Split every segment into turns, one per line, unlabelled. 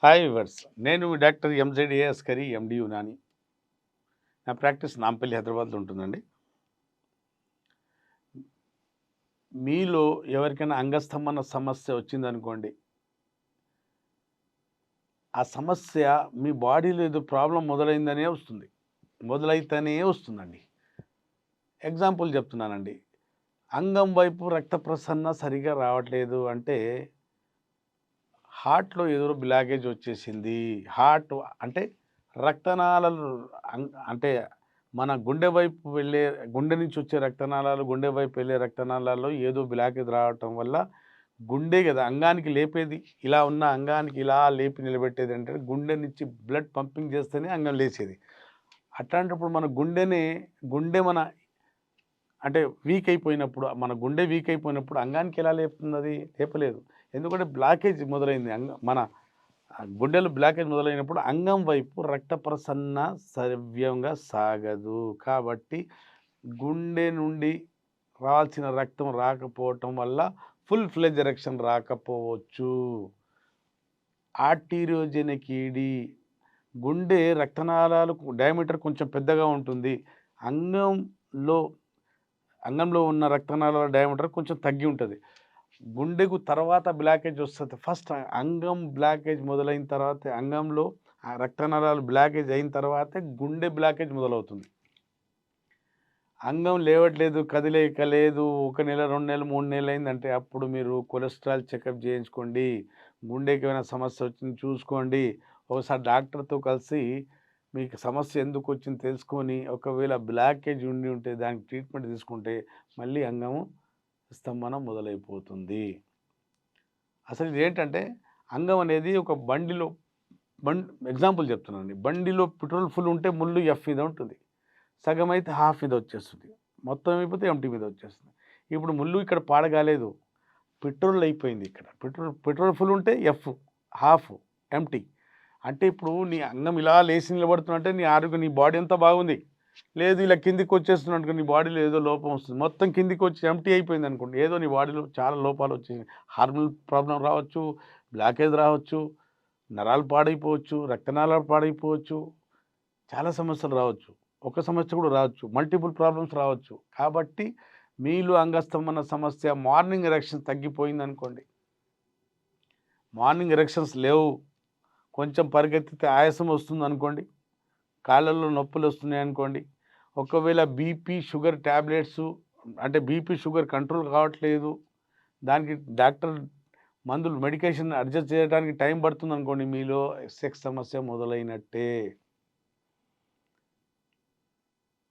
Hi viewers, నేను మీ doctor ఎంజెడ్ఏ Askari ఎండి యునాని. నా practice Nampally హైదరాబాద్లో ఉంటుందండి. మీలో ఎవరికైనా అంగస్తంభన సమస్య వచ్చిందనుకోండి, ఆ సమస్య మీ బాడీలో ఏదో ప్రాబ్లం మొదలైతేనే వస్తుందండి. ఎగ్జాంపుల్ చెప్తున్నానండి. అంగం వైపు రక్త ప్రసరణ సరిగా రావట్లేదు అంటే హార్ట్‌లో ఏదో బ్లాకేజ్ వచ్చేసింది. హార్ట్ అంటే రక్తనాళాలు అంటే మన గుండె నుంచి వచ్చే రక్తనాళాలు, గుండె వైపు వెళ్ళే రక్తనాళాల్లో ఏదో బ్లాకేజ్ రావటం వల్ల గుండె కదా అంగానికి లేపేది. ఇలా ఉన్న అంగానికి ఇలా లేపి నిలబెట్టేది అంటే గుండె నుంచి బ్లడ్ పంపింగ్ చేస్తేనే అంగం లేచేది. అట్లాంటప్పుడు గుండె మన అంటే మన గుండె వీక్ అయిపోయినప్పుడు అంగానికి ఎలా లేపుతుందది? లేపలేదు. ఎందుకంటే బ్లాకేజ్ మొదలైంది. మన గుండెలో బ్లాకేజ్ మొదలైనప్పుడు అంగం వైపు రక్త ప్రసరణ సవ్యంగా సాగదు. కాబట్టి గుండె నుండి రావాల్సిన రక్తం రాకపోవటం వల్ల ఫుల్ ఫ్లెడ్జ్ ఎరెక్షన్ రాకపోవచ్చు. ఆర్టీరియోజెనిక్ ఈడీ గుండె రక్తనాళాలకు డయామీటర్ కొంచెం పెద్దగా ఉంటుంది. అంగంలో అంగంలో ఉన్న రక్తనాళాల డయామీటర్ కొంచెం తగ్గి ఉంటుంది. గుండెకు తర్వాత బ్లాకేజ్ వస్తుంది. ఫస్ట్ అంగం బ్లాకేజ్ మొదలైన తర్వాత అంగంలో ఆ రక్తనాళాలు బ్లాకేజ్ అయిన తర్వాతే గుండె బ్లాకేజ్ మొదలవుతుంది. అంగం లేవట్లేదు, కదిలేక లేదు, 1 నెల, 2 నెలలు, 3 నెలలు అయిందంటే అప్పుడు మీరు కొలెస్ట్రాల్ చెకప్ చేయించుకోండి. గుండెకి ఏమైనా సమస్య వచ్చింది చూసుకోండి. ఒకసారి డాక్టర్తో కలిసి మీకు సమస్య ఎందుకు వచ్చింది తెలుసుకొని, ఒకవేళ బ్లాకేజ్ ఉండి ఉంటే దానికి ట్రీట్మెంట్ తీసుకుంటే మళ్ళీ అంగము స్తంభనం మొదలైపోతుంది. అసలు ఇదేంటంటే అంగం అనేది ఒక ఎగ్జాంపుల్ చెప్తున్నానండి. బండిలో పెట్రోల్ ఫుల్ ఉంటే ముళ్ళు ఎఫ్ మీద ఉంటుంది. సగం అయితే హాఫ్ మీద వచ్చేస్తుంది. మొత్తం అయిపోతే ఎంటీ మీద వచ్చేస్తుంది. ఇప్పుడు ముళ్ళు ఇక్కడ పాడగాలేదు, పెట్రోల్ అయిపోయింది ఇక్కడ. పెట్రోల్ ఫుల్ ఉంటే ఎఫ్, హాఫ్, ఎంటీ. అంటే ఇప్పుడు నీ అంగం ఇలా లేచి నిలబడుతున్నట్టే నీ ఆరోగ్యం, నీ బాడీ అంతా బాగుంది. లేదు ఇలా కిందికి వచ్చేస్తుంది అనుకో, నీ బాడీలో ఏదో లోపం వస్తుంది. మొత్తం కిందికి వచ్చి ఎంటీ అయిపోయింది అనుకోండి, ఏదో నీ బాడీలో చాలా లోపాలు వచ్చేసాయి. హార్మోన్ ప్రాబ్లం రావచ్చు, బ్లాకేజ్ రావచ్చు, నరాలు పాడైపోవచ్చు, రక్తనాళాలు పాడైపోవచ్చు, చాలా సమస్యలు రావచ్చు. ఒక సమస్య కూడా రావచ్చు, మల్టిపుల్ ప్రాబ్లమ్స్ రావచ్చు. కాబట్టి మీలో అంగస్తంభన సమస్య మార్నింగ్ ఎరెక్షన్ తగ్గిపోయిందనుకోండి, మార్నింగ్ ఎరెక్షన్స్ లేవు, కొంచెం పరిగెత్తితే ఆయాసం వస్తుందనుకోండి, కాళ్ళల్లో నొప్పులు వస్తున్నాయనుకోండి, ఒకవేళ బీపీ, షుగర్ ట్యాబ్లెట్స్ అంటే బీపీ, షుగర్ కంట్రోల్ కావట్లేదు, దానికి డాక్టర్ మందులు మెడికేషన్ అడ్జస్ట్ చేయడానికి టైం పడుతుందనుకోండి, మీలో సెక్స్ సమస్య మొదలైనట్టే.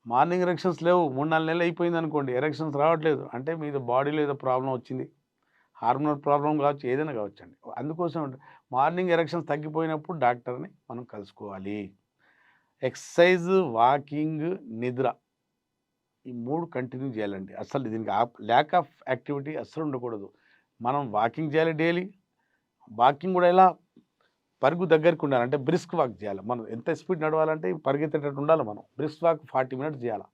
మార్నింగ్ ఎరెక్షన్స్ లేవు, 3-4 నెలలు అయిపోయింది అనుకోండి, ఎరెక్షన్స్ రావట్లేదు అంటే మీద బాడీలో ఏదో ప్రాబ్లం వచ్చింది. హార్మోనల్ ప్రాబ్లం కావచ్చు, ఏదైనా కావచ్చండి. అందుకోసం మార్నింగ్ ఎరెక్షన్స్ తగ్గిపోయినప్పుడు డాక్టర్ని మనం కలుసుకోవాలి. ఎక్సర్సైజ్, వాకింగ్, నిద్ర ఈ 3 కంటిన్యూ చేయాలండి. అసలు దీనికి ల్యాక్ ఆఫ్ యాక్టివిటీ అస్సలు ఉండకూడదు. మనం వాకింగ్ చేయాలి డైలీ. వాకింగ్ కూడా ఎలా? పరుగు దగ్గరికి ఉండాలి. అంటే బ్రిస్క్ వాక్ చేయాలి. మనం ఎంత స్పీడ్ నడవాలంటే పరిగెత్తేటట్టు ఉండాలి. మనం బ్రిస్క్ వాక్ 40 మినిట్స్ చేయాలి.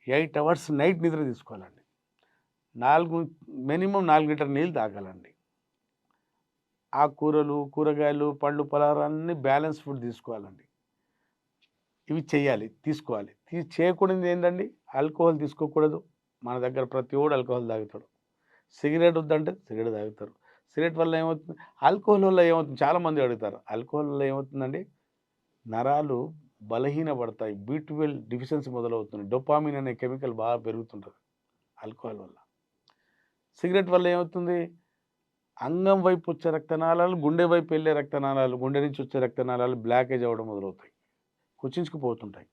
8 అవర్స్ నైట్ నిద్ర తీసుకోవాలండి. మినిమం 4 లీటర్ నీళ్ళు తాగాలండి. ఆకుకూరలు, కూరగాయలు, పళ్ళు, పలారాలు అన్నీ బ్యాలెన్స్ ఫుడ్ తీసుకోవాలండి. ఇవి తీసుకోవాలి. చేయకూడనిది ఏంటండి? ఆల్కహాల్ తీసుకోకూడదు. మన దగ్గర ప్రతి ఓడు ఆల్కహాల్ తాగుతాడు. సిగరెట్ వద్దంటే సిగరెట్ తాగుతారు. సిగరెట్ వల్ల ఏమవుతుంది? ఆల్కహాల్ వల్ల ఏమవుతుంది? చాలామంది అడుగుతారు. ఆల్కహాల్ వల్ల ఏమవుతుందండి? నరాలు బలహీనపడతాయి. B12 డెఫిషియన్సీ మొదలవుతుంది. డోపామిన్ అనే కెమికల్ బాగా పెరుగుతుంటుంది ఆల్కహాల్ వల్ల. సిగరెట్ వల్ల ఏమవుతుంది? అంగం వైపు వచ్చే రక్తనాళాలు, గుండె వైపు వెళ్ళే రక్తనాళాలు, గుండె నుంచి వచ్చే రక్తనాళాలు బ్లాకేజ్ అవ్వడం మొదలవుతాయి, కుచించుకుపోతుంటాయి.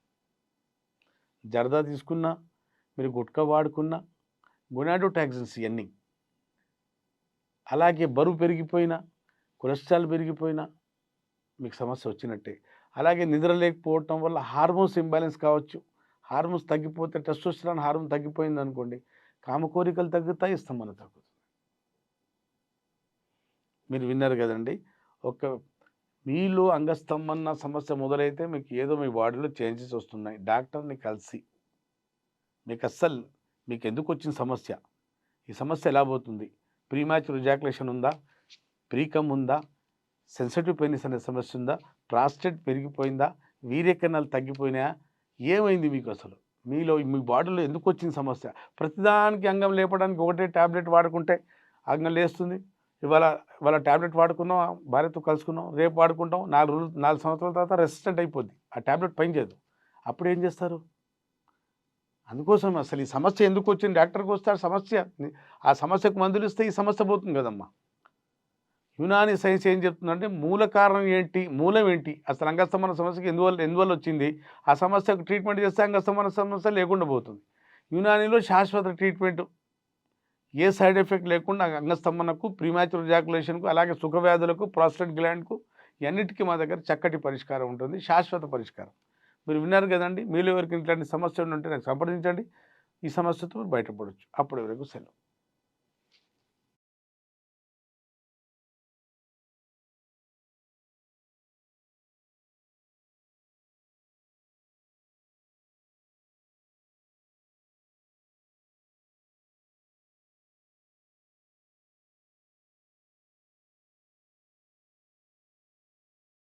జర్దా తీసుకున్నా, మీరు గుట్కా వాడుకున్నా, గొనాడోటాక్సిన్స్ ఇవన్నీ. అలాగే బరువు పెరిగిపోయినా, కొలెస్ట్రాల్ పెరిగిపోయినా మీకు సమస్య వచ్చినట్టే. అలాగే నిద్ర లేకపోవటం వల్ల హార్మోన్స్ ఇంబ్యాలెన్స్ కావచ్చు. హార్మోన్స్ తగ్గిపోతే, టెస్టోస్టెరాన్ హార్మోన్ తగ్గిపోయిందనుకోండి, కామకోరికలు తగ్గుతాయి, స్తంభన తగ్గుతుంది. మీరు విన్నారు కదండి. మీలో అంగస్తంభన సమస్య మొదలైతే మీకు ఏదో మీ బాడీలో చేంజెస్ వస్తున్నాయి. డాక్టర్ని కలిసి మీకు ఎందుకు వచ్చిన సమస్య, ఈ సమస్య ఎలా పోతుంది, ప్రీమాచ్యూర్ ఎజాక్యులేషన్ ఉందా, ప్రీకమ్ ఉందా, సెన్సిటివ్ పెనిస్ అనే సమస్య ఉందా? ప్రాస్టేట్ పెరిగిపోయిందా? వీర్యకణాలు తగ్గిపోయినాయా? ఏమైంది మీకు అసలు? మీలో మీ బాడీలో ఎందుకొచ్చింది సమస్య? ప్రతిదానికి అంగం లేపడానికి ఒకటే టాబ్లెట్ వాడుకుంటే అంగం లేస్తుంది. ఇవాళ ఇవాళ టాబ్లెట్ వాడుకున్నాం, భార్యతో కలుసుకున్నాం, రేపు వాడుకుంటాం, 4 సంవత్సరాల తర్వాత రెసిస్టెంట్ అయిపోద్ది. ఆ టాబ్లెట్ పనిచేయదు. అప్పుడేం చేస్తారు? అందుకోసం అసలు ఈ సమస్య ఎందుకొచ్చింది? డాక్టర్‌కి వస్తే ఆ సమస్యకు మందులిస్తే ఈ సమస్య పోతుంది కదమ్మా! యునాని సైన్స్ ఏం చెప్తుందంటే మూల కారణం ఏంటి? మూలం ఏంటి? అసలు అంగస్తంభన సమస్యకి ఎందువల్ల వచ్చింది? ఆ సమస్యకు ట్రీట్మెంట్ చేస్తే అంగస్తంభన సమస్య లేకుండా పోతుంది. యునానిలో శాశ్వత ట్రీట్మెంట్, ఏ సైడ్ ఎఫెక్ట్ లేకుండా అంగస్తంభనకు, ప్రీమాచ్యూర్ ఎజాక్యులేషన్‌కు, అలాగే సుఖవ్యాధులకు, ప్రాస్టేట్ గ్లాండ్‌కు ఇవన్నిటికీ మా దగ్గర చక్కటి పరిష్కారం ఉంటుంది. శాశ్వత పరిష్కారం. మీరు విన్నారు కదండీ! మీలో ఎవరికి ఇట్లాంటి సమస్యలు ఉంటే నాకు సంప్రదించండి. ఈ సమస్యతో బయటపడొచ్చు. అప్పటి వరకు సెలవు.